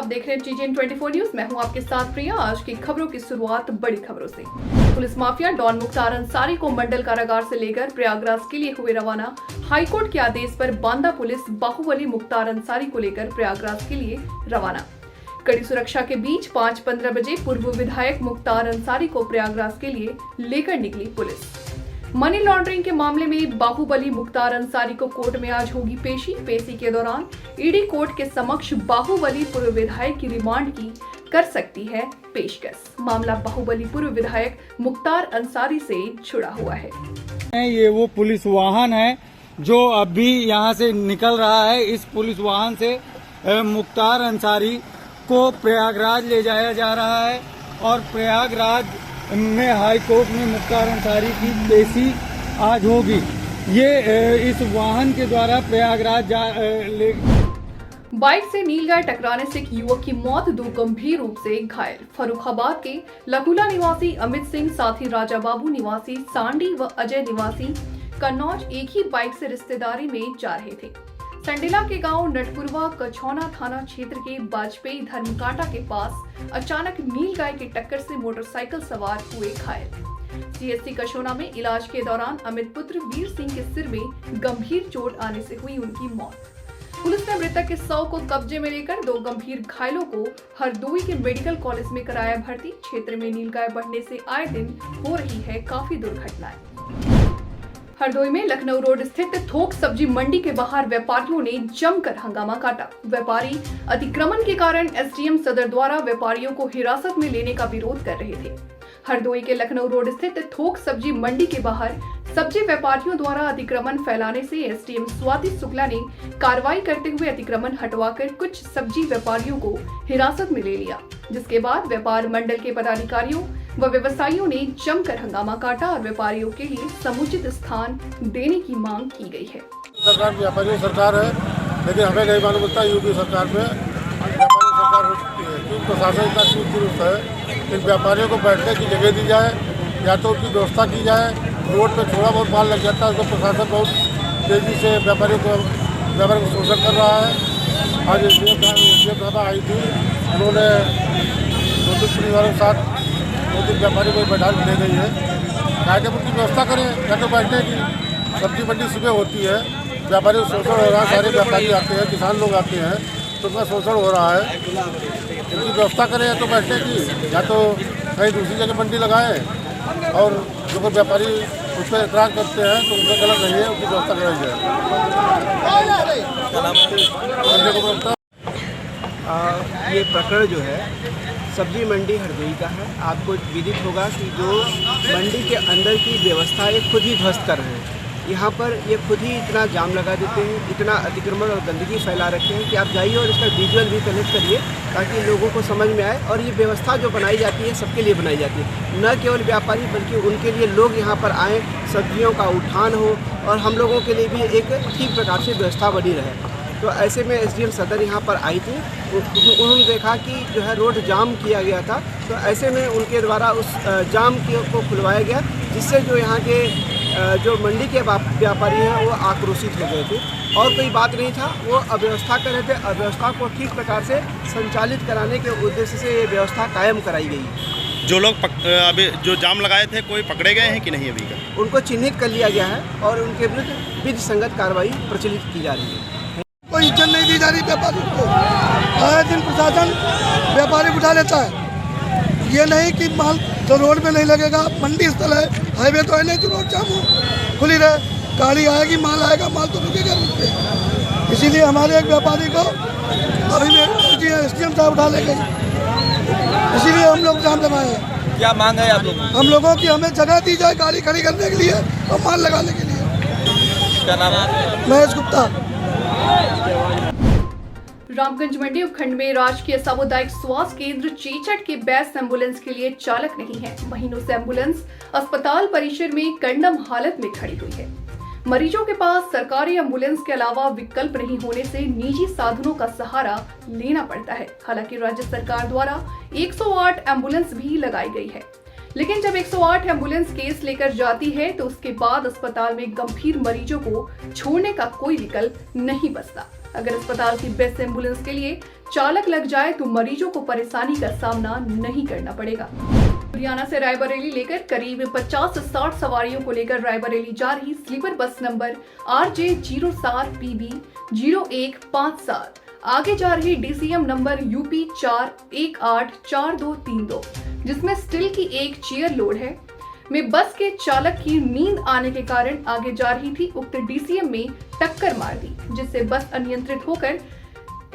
आप देख रहे हैं TGN 24 न्यूज। मैं हूं आपके साथ प्रिया। आज की खबरों की शुरुआत बड़ी खबरों से। Police mafia don Mukhtar Ansari को मंडल कारागार से लेकर प्रयागराज के लिए हुए रवाना। हाईकोर्ट के आदेश पर बांदा पुलिस बाहुबली मुख्तार अंसारी को लेकर प्रयागराज के लिए रवाना। कड़ी सुरक्षा के बीच 5:15 बजे पूर्व विधायक मुख्तार अंसारी को प्रयागराज के लिए लेकर निकली पुलिस। मनी लॉन्ड्रिंग के मामले में बाहुबली मुख्तार अंसारी को कोर्ट में आज होगी पेशी। पेशी के दौरान ईडी कोर्ट के समक्ष बाहुबली पूर्व विधायक की रिमांड की कर सकती है पेशकश। मामला बाहुबली पूर्व विधायक मुख्तार अंसारी से जुड़ा हुआ है। ये वो पुलिस वाहन है जो अभी यहाँ से निकल रहा है। इस पुलिस वाहन से मुख्तार अंसारी को प्रयागराज ले जाया जा रहा है और प्रयागराज में हाई कोर्ट में मुख्तार अंसारी की पेशी आज होगी। ये इस वाहन के द्वारा प्रयागराज बाइक से नीलगाय टकराने से एक युवक की मौत, 2 गंभीर रूप से घायल। फर्रुखाबाद के लकुला निवासी अमित सिंह, साथी राजा बाबू निवासी सांडी व अजय निवासी कन्नौज एक ही बाइक से रिश्तेदारी में जा रहे थे। संडेला के गांव नटपुरवा कछौना थाना क्षेत्र के वाजपेयी धर्मकांटा के पास अचानक नीलगाय की टक्कर से मोटरसाइकिल सवार हुए घायल। CSC कछौना में इलाज के दौरान अमित पुत्र वीर सिंह के सिर में गंभीर चोट आने से हुई उनकी मौत। पुलिस ने मृतक के शव को कब्जे में लेकर 2 गंभीर घायलों को हरदोई के मेडिकल कॉलेज में कराया भर्ती। क्षेत्र में नीलगाय बढ़ने से आए दिन हो रही है काफी दुर्घटनाएं। हरदोई में लखनऊ रोड स्थित थोक सब्जी मंडी के बाहर व्यापारियों ने जमकर हंगामा काटा। व्यापारी अतिक्रमण के कारण SDM सदर द्वारा व्यापारियों को हिरासत में लेने का विरोध कर रहे थे। हरदोई के लखनऊ रोड स्थित थोक सब्जी मंडी के बाहर सब्जी व्यापारियों द्वारा अतिक्रमण फैलाने से SDM स्वाति शुक्ला ने कार्रवाई करते हुए अतिक्रमण हटवाकर कुछ सब्जी व्यापारियों को हिरासत में ले लिया, जिसके बाद व्यापार मंडल के पदाधिकारियों व व्यवसायियों ने जमकर हंगामा काटा और व्यापारियों के लिए समुचित स्थान देने की मांग की गई है। सरकार व्यापारियों सरकार है, लेकिन हमें नहीं मालूम होता यूपी सरकार में व्यापारी सरकार हो सकती है। क्योंकि प्रशासन का चूक दुरुस्त है। इन व्यापारियों को बैठने की जगह दी जाए या तो उनकी व्यवस्था की जाए। रोड पे थोड़ा बहुत माल लग जाता है, उसको प्रशासन बहुत तेजी से व्यापारियों को शोषण कर रहा है। आज SDM साहब आई थी, उन्होंने 2-3 परिवारों के साथ 2-3 व्यापारियों को बैठा ले गई है। क्या जब उनकी व्यवस्था करें या तो बैठने की। सब्जी मंडी सुबह होती है, व्यापारियों का शोषण हो रहा है। सारे व्यापारी आते हैं, किसान लोग आते हैं, तो उनका शोषण हो रहा है। उनकी व्यवस्था करें या तो बैठने की, या तो कहीं दूसरी जगह मंडी लगाएं। और जो कोई व्यापारी उस पर एतराज़ करते हैं तो उनका गलत नहीं है, उनकी व्यवस्था कराई जाए। ये प्रकरण जो है सब्जी मंडी हरदोई का है। आपको विदित होगा कि जो मंडी के अंदर की व्यवस्था ये खुद ही ध्वस्त कर रहे हैं। यहाँ पर ये खुद ही इतना जाम लगा देते हैं, इतना अतिक्रमण और गंदगी फैला रखे हैं कि आप जाइए और इसका विजुअल भी कनेक्ट करिए ताकि लोगों को समझ में आए। और ये व्यवस्था जो बनाई जाती है सबके लिए बनाई जाती है, न केवल व्यापारी बल्कि उनके लिए लोग यहाँ पर आएँ, सब्जियों का उठान हो और हम लोगों के लिए भी एक ठीक प्रकार से व्यवस्था बनी रहे। तो ऐसे में SDM सदर यहाँ पर आई थी। उन्होंने देखा कि जो है रोड जाम किया गया था, तो ऐसे में उनके द्वारा उस जाम को खुलवाया गया, जिससे जो यहाँ के जो मंडी के व्यापारी हैं वो आक्रोशित हो गए थे। और कोई बात नहीं था, वो अव्यवस्था कर रहे थे। अव्यवस्था को ठीक प्रकार से संचालित कराने के उद्देश्य से ये व्यवस्था कायम कराई गई। जो लोग अभी जो जाम लगाए थे कोई पकड़े गए हैं कि नहीं अभी का? उनको चिन्हित कर लिया गया है और उनके विरुद्ध विधि संगत कार्रवाई प्रचलित की जा रही है। कोई इज्जत नहीं दी जा रही व्यापारी को। आए दिन प्रशासन व्यापारी उठा लेता है। ये नहीं कि माल तो रोड में नहीं लगेगा, मंडी स्थल है, हाईवे तो है नहीं तो रोड जाम हो खुली रहे। गाड़ी आएगी, माल आएगा, माल तो रुकेगा रोड पे। इसीलिए हमारे एक व्यापारी को अभी SDM साहब उठा ले गए। इसीलिए हम लोग जाम लगाए हैं। क्या मांग है आप लोगों की? हम लोगों की हमें जगह दी जाए गाड़ी खड़ी करने के लिए और माल लगाने के लिए। क्या नाम है? महेश गुप्ता। रामगंज मंडी उपखंड में राजकीय सामुदायिक स्वास्थ्य केंद्र चेचट के बेस्ट एम्बुलेंस के लिए चालक नहीं है। महीनों से एम्बुलेंस अस्पताल परिसर में कंडम हालत में खड़ी हुई है। मरीजों के पास सरकारी एम्बुलेंस के अलावा विकल्प नहीं होने से निजी साधनों का सहारा लेना पड़ता है। हालांकि राज्य सरकार द्वारा 108 एम्बुलेंस भी लगाई गई है, लेकिन जब 108 एम्बुलेंस केस लेकर जाती है तो उसके बाद अस्पताल में गंभीर मरीजों को छोड़ने का कोई विकल्प नहीं बचता। अगर अस्पताल की बेस्ट एम्बुलेंस के लिए चालक लग जाए तो मरीजों को परेशानी का सामना नहीं करना पड़ेगा। हरियाणा से रायबरेली लेकर करीब 50 से 60 सवारियों को लेकर रायबरेली जा रही स्लीपर बस नंबर RJ07PB 0157 आगे जा रही DCM नंबर UP 4184232 जिसमें स्टील की एक चेयर लोड है में बस के चालक की नींद आने के कारण आगे जा रही थी उक्त DCM में टक्कर मार दी, जिससे बस अनियंत्रित होकर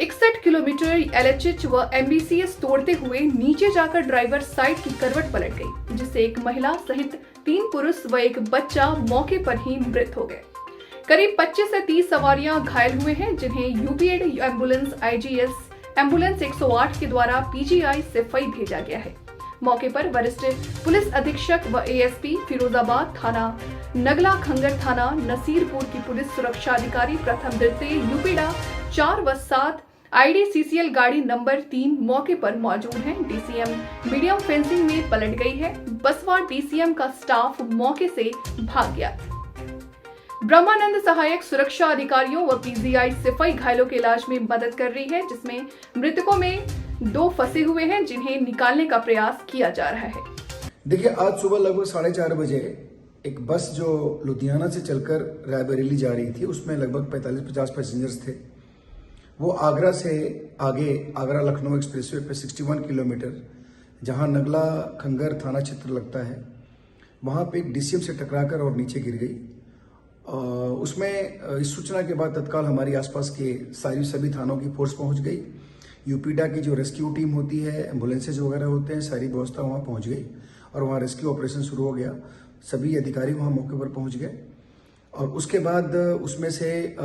61 किलोमीटर LHH व MBCS तोड़ते हुए नीचे जाकर ड्राइवर साइड की करवट पलट गई, जिससे एक महिला सहित 3 पुरुष व एक बच्चा मौके पर ही मृत हो गए। करीब 25 से 30 सवारियां घायल हुए हैं, जिन्हें UPAID एम्बुलेंस IGS एम्बुलेंस 108 के द्वारा PGI सिफई भेजा गया है। मौके पर वरिष्ठ पुलिस अधीक्षक व ASP फिरोजाबाद थाना, नगला खंगर थाना, नसीरपुर की पुलिस सुरक्षा अधिकारी प्रथम द्वितीय UPIDA 4 व 7 IDCCL गाड़ी नंबर 3 मौके पर मौजूद हैं। DCM मीडियम फेंसिंग में पलट गई है। बसवा DCM का स्टाफ मौके से भाग गया। ब्रह्मानंद सहायक सुरक्षा अधिकारियों व PGI सिपाही घायलों के इलाज में मदद कर रही है, जिसमें मृतकों में 2 फंसे हुए हैं जिन्हें निकालने का प्रयास किया जा रहा है। देखिए, आज सुबह लगभग 4:30 बजे एक बस जो लुधियाना से चलकर रायबरेली जा रही थी, उसमें लगभग 45-50 पैसेंजर्स थे। वो आगरा से आगे आगरा लखनऊ एक्सप्रेसवे पे 61 किलोमीटर, जहां नगला खंगर थाना क्षेत्र लगता है, वहां पे एक DCM से टकराकर और नीचे गिर गई। उसमें इस सूचना के बाद तत्काल हमारी आसपास के सभी थानों की फोर्स पहुंच गई। UPIDA की जो रेस्क्यू टीम होती है, एम्बुलेंसेज वगैरह होते हैं, सारी व्यवस्था वहां पहुंच गई और वहां रेस्क्यू ऑपरेशन शुरू हो गया। सभी अधिकारी वहां मौके पर पहुंच गए और उसके बाद उसमें से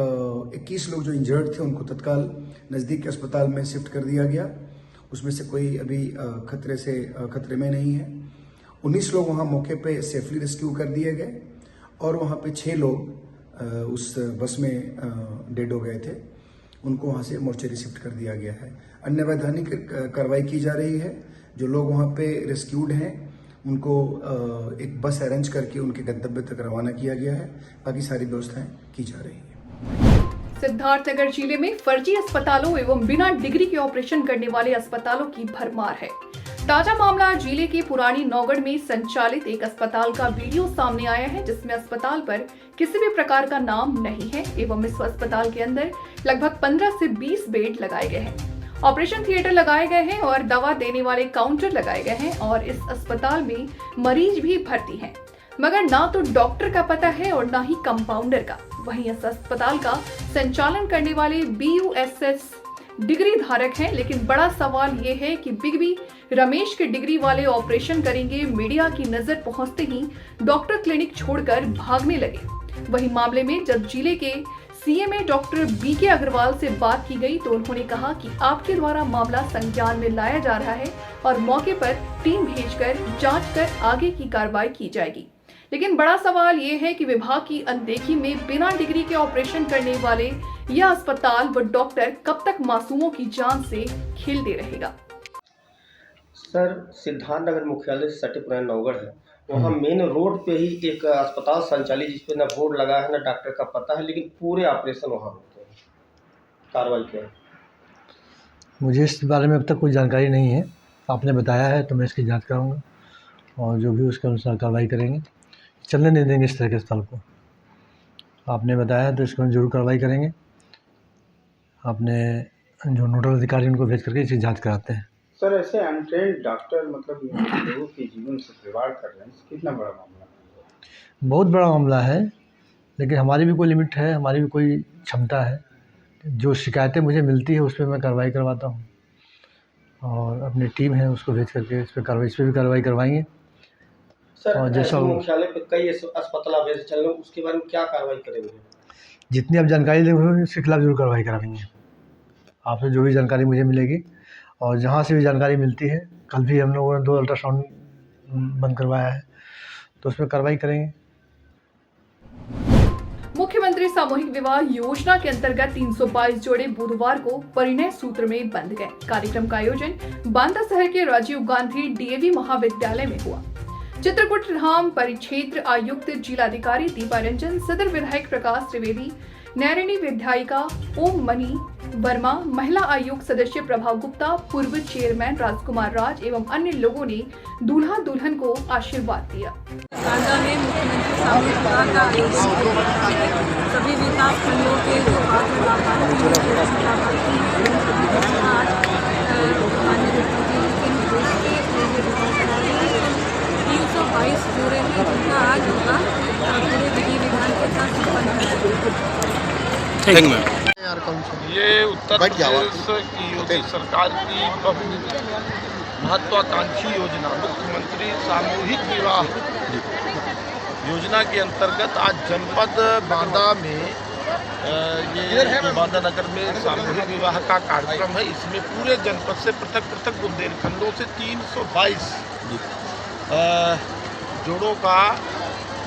21 लोग जो इंजर्ड थे उनको तत्काल नज़दीक के अस्पताल में शिफ्ट कर दिया गया। उसमें से कोई अभी खतरे में नहीं है। 19 लोग वहां मौके पे सेफली रेस्क्यू कर दिए गए और वहां पे 6 लोग उस बस में डेड हो गए थे। उनको वहां से मोर्चरी शिफ्ट कर दिया गया है। अन्य वैधानिक कार्रवाई की जा रही है। जो लोग वहां पे रेस्क्यूड हैं उनको एक बस अरेंज करके उनके गंतव्य तक रवाना किया गया है। बाकी सारी व्यवस्थाएं की जा रही है। सिद्धार्थनगर जिले में फर्जी अस्पतालों एवं बिना डिग्री के ऑपरेशन करने वाले अस्पतालों की भरमार है। ताजा मामला जिले के पुरानी नौगढ़ में संचालित एक अस्पताल का वीडियो सामने आया है, जिसमें अस्पताल पर किसी भी प्रकार का नाम नहीं है एवं इस अस्पताल के अंदर लगभग 15 से 20 बेड लगाए गए हैं, ऑपरेशन थिएटर लगाए गए हैं और दवा देने वाले काउंटर लगाए गए हैं और इस अस्पताल में मरीज भी भर्ती हैं, मगर ना तो डॉक्टर का पता है और ना ही कंपाउंडर का। वहीं इस अस्पताल का संचालन करने वाले BUSS डिग्री धारक हैं, लेकिन बड़ा सवाल ये है कि बिग बी रमेश के डिग्री वाले ऑपरेशन करेंगे, मीडिया की नजर पहुंचते ही डॉक्टर क्लिनिक छोड़कर भागने लगे। वहीं मामले में जब जिले के CMA डॉक्टर BK अग्रवाल से बात की गई तो उन्होंने कहा कि आपके द्वारा मामला संज्ञान में लाया जा रहा है और मौके पर टीम भेजकर जांच कर आगे की कार्रवाई की जाएगी। लेकिन बड़ा सवाल ये है कि विभाग की अनदेखी में बिना डिग्री के ऑपरेशन करने वाले यह अस्पताल व डॉक्टर कब तक मासूमों की जान से खेलते रहेगा। सर, सिद्धार्थनगर मुख्यालय से सटे पुराने नौगढ़ है, वहाँ मेन रोड पे ही एक अस्पताल संचालित जिसपे ना बोर्ड लगा है ना डॉक्टर का पता है, लेकिन पूरे ऑपरेशन वहाँ होते हैं। कार्रवाई क्या है? मुझे इस बारे में अब तक कोई जानकारी नहीं है। आपने बताया है तो मैं इसकी जांच कराऊंगा और जो भी उसके अनुसार कार्रवाई करेंगे। चलने नहीं देंगे इस तरह के अस्पताल को। आपने बताया तो इसको जरूर कार्रवाई करेंगे। आपने जो नोडल अधिकारी उनको भेज करके इसकी जांच कराते हैं। सर, ऐसे अनट्रेंड डॉक्टर मतलब लोगों के जीवन से खिलवाड़ कर रहे हैं, कितना बड़ा मामला है? बहुत बड़ा मामला है, लेकिन हमारी भी कोई लिमिट है, हमारी भी कोई क्षमता है। जो शिकायतें मुझे मिलती है उस पर मैं कार्रवाई करवाता हूँ और अपनी टीम है उसको भेज करके इस पर भी कार्रवाई करवाएंगे। सर और जैसा ऐसे मुख्यालय पे कई अस्पताल अवैध चल रहे हैं, उसके बारे में क्या कार्रवाई करेंगे? जितनी आप जानकारी देंगे उसके खिलाफ जरूर कार्रवाई कराएंगे। आपसे जो भी जानकारी मुझे मिलेगी और जहाँ से भी जानकारी मिलती है, कल भी हम लोगों ने 2 अल्ट्रासाउंड बंद करवाया है, तो उसमें कार्रवाई करेंगे। मुख्यमंत्री सामूहिक विवाह योजना के अंतर्गत 322 जोड़े बुधवार को परिणय सूत्र में बंध गए। कार्यक्रम का आयोजन बांदा शहर के राजीव गांधी डीएवी महाविद्यालय में हुआ। चित्रकूट धाम परिक्षेत्र आयुक्त जिलाधिकारी दीपा रंजन, सदर विधायक प्रकाश त्रिवेदी, नैरणी विधायिका ओम मनी वर्मा, महिला आयोग सदस्य प्रभा गुप्ता, पूर्व चेयरमैन राजकुमार राज एवं अन्य लोगों ने दूल्हा दुल्हन को आशीर्वाद दिया। बांदा में मुख्यमंत्री सामूहिक विवाह का आयोजन किया। सभी विकास खंडों के जो पात्र लाभार्थी जोड़े हैं, जिनका आज होगा पूरे विधि विधान के साथ संपन्न है। ये उत्तर प्रदेश की योगी सरकार की महत्वाकांक्षी योजना मुख्यमंत्री सामूहिक विवाह योजना के अंतर्गत आज जनपद बांदा में ये बांदा नगर में सामूहिक विवाह का कार्यक्रम है। इसमें पूरे जनपद से पृथक पृथक बुंदेलखंडों से 322 जोड़ों का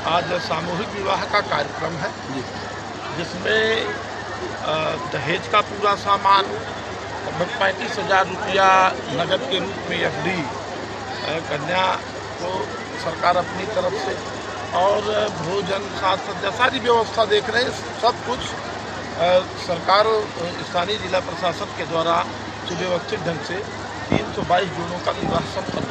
आज सामूहिक विवाह का कार्यक्रम है, जिसमें दहेज का पूरा सामान, 35,000 रुपया नगद के रूप में FD कन्या को सरकार अपनी तरफ से और भोजन साथ सारी व्यवस्था देख रहे हैं। सब कुछ सरकार स्थानीय जिला प्रशासन के द्वारा सुव्यवस्थित ढंग से 322 जोड़ों का विवाह संपन्न।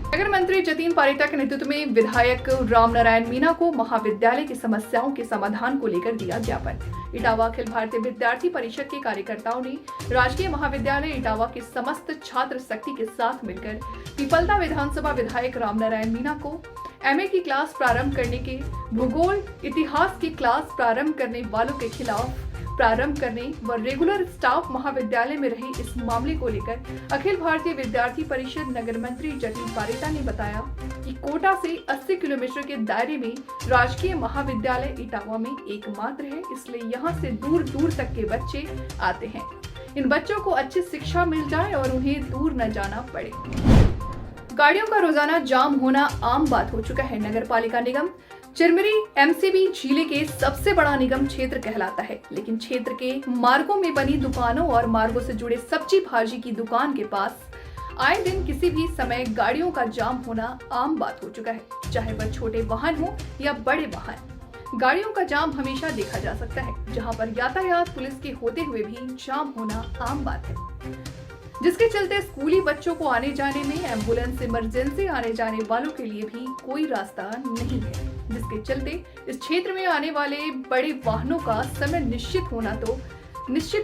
नगर मंत्री जतीन पारिता के नेतृत्व में विधायक रामनारायण मीणा को महाविद्यालय की समस्याओं के समाधान को लेकर दिया ज्ञापन। इटावा अखिल भारतीय विद्यार्थी परिषद के कार्यकर्ताओं ने राजकीय महाविद्यालय इटावा के समस्त छात्र शक्ति के साथ मिलकर पीपलदा विधानसभा विधायक रामनारायण मीणा को MA की क्लास प्रारंभ करने के, भूगोल इतिहास की क्लास प्रारंभ करने वालों के खिलाफ प्रारंभ करने व रेगुलर स्टाफ महाविद्यालय में रहे इस मामले को लेकर अखिल भारतीय विद्यार्थी परिषद नगर मंत्री जतीन पारिता ने बताया कि कोटा से 80 किलोमीटर के दायरे में राजकीय महाविद्यालय इटावा में एकमात्र है, इसलिए यहां से दूर दूर तक के बच्चे आते हैं। इन बच्चों को अच्छी शिक्षा मिल जाए और उन्हें दूर न जाना पड़े। गाड़ियों का रोजाना जाम होना आम बात हो चुका है। नगर पालिका निगम चिरमिरी MCB जिले के सबसे बड़ा निगम क्षेत्र कहलाता है, लेकिन क्षेत्र के मार्गों में बनी दुकानों और मार्गों से जुड़े सब्जी भाजी की दुकान के पास आए दिन किसी भी समय गाड़ियों का जाम होना आम बात हो चुका है। चाहे वह छोटे वाहन हो या बड़े वाहन, गाड़ियों का जाम हमेशा देखा जा सकता है, जहां पर यातायात पुलिस के होते हुए भी जाम होना आम बात है, जिसके चलते स्कूली बच्चों को आने जाने में, एम्बुलेंस इमरजेंसी आने जाने वालों के लिए भी कोई रास्ता नहीं है, जिसके चलते इस क्षेत्र में आने वाले बड़े वाहनों का समय निश्चित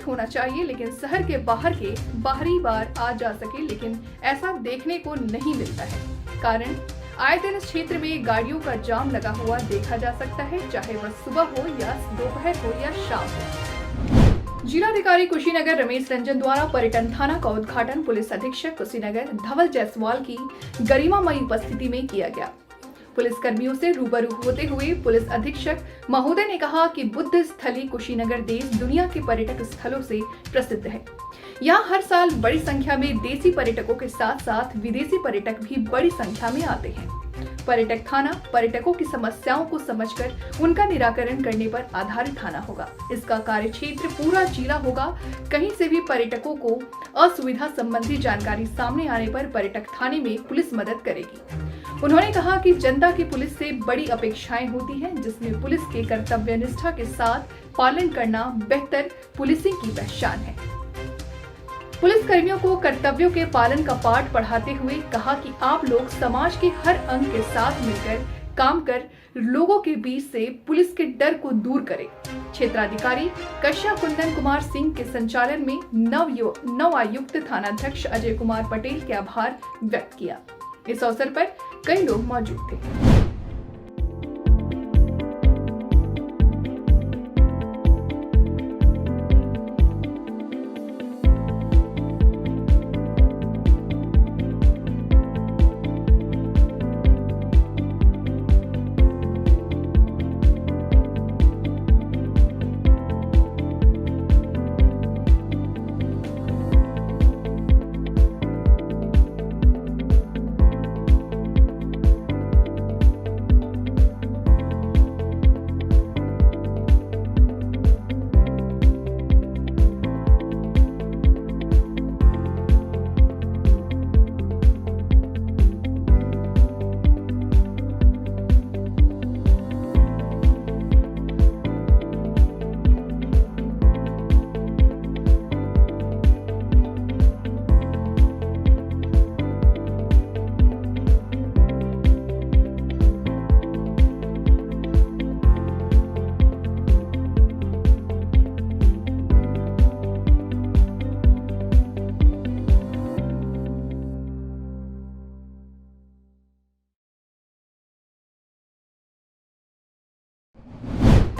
होना चाहिए, लेकिन शहर के बाहरी बार आ जा सके, लेकिन ऐसा देखने को नहीं मिलता है। कारण आए दिन इस क्षेत्र में गाड़ियों का जाम लगा हुआ देखा जा सकता है, चाहे वह सुबह हो या दोपहर हो या शाम हो। जिलाधिकारी कुशीनगर रमेश रंजन द्वारा पर्यटन थाना का उद्घाटन पुलिस अधीक्षक कुशीनगर धवल जायसवाल की गरिमामयी उपस्थिति में किया गया। पुलिस कर्मियों से रूबरू होते हुए पुलिस अधीक्षक महोदय ने कहा कि बुद्ध स्थली कुशीनगर देश दुनिया के पर्यटक स्थलों से प्रसिद्ध है। यहाँ हर साल बड़ी संख्या में देसी पर्यटकों के साथ साथ विदेशी पर्यटक भी बड़ी संख्या में आते हैं। पर्यटक थाना पर्यटकों की समस्याओं को समझकर उनका निराकरण करने पर आधारित थाना होगा। इसका कार्य क्षेत्र पूरा जिला होगा। कहीं से भी पर्यटकों को असुविधा संबंधी जानकारी सामने आने पर पर्यटक थाने में पुलिस मदद करेगी। उन्होंने कहा कि जनता की पुलिस से बड़ी अपेक्षाएं होती हैं, जिसमें पुलिस के कर्तव्य निष्ठा के साथ पालन करना बेहतर पुलिसिंग की पहचान है। पुलिस कर्मियों को कर्तव्यों के पालन का पाठ पढ़ाते हुए कहा कि आप लोग समाज के हर अंग के साथ मिलकर काम कर लोगों के बीच से पुलिस के डर को दूर करें। क्षेत्राधिकारी कश्यप कुंदन कुमार सिंह के संचालन में नव आयुक्त थानाध्यक्ष अजय कुमार पटेल के आभार व्यक्त किया। इस अवसर पर कई लोग मौजूद थे।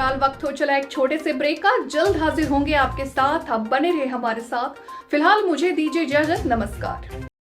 फिलहाल वक्त हो चला एक छोटे से ब्रेक का। जल्द हाजिर होंगे आपके साथ, आप बने रहे हमारे साथ। फिलहाल मुझे दीजिए इजाजत, नमस्कार।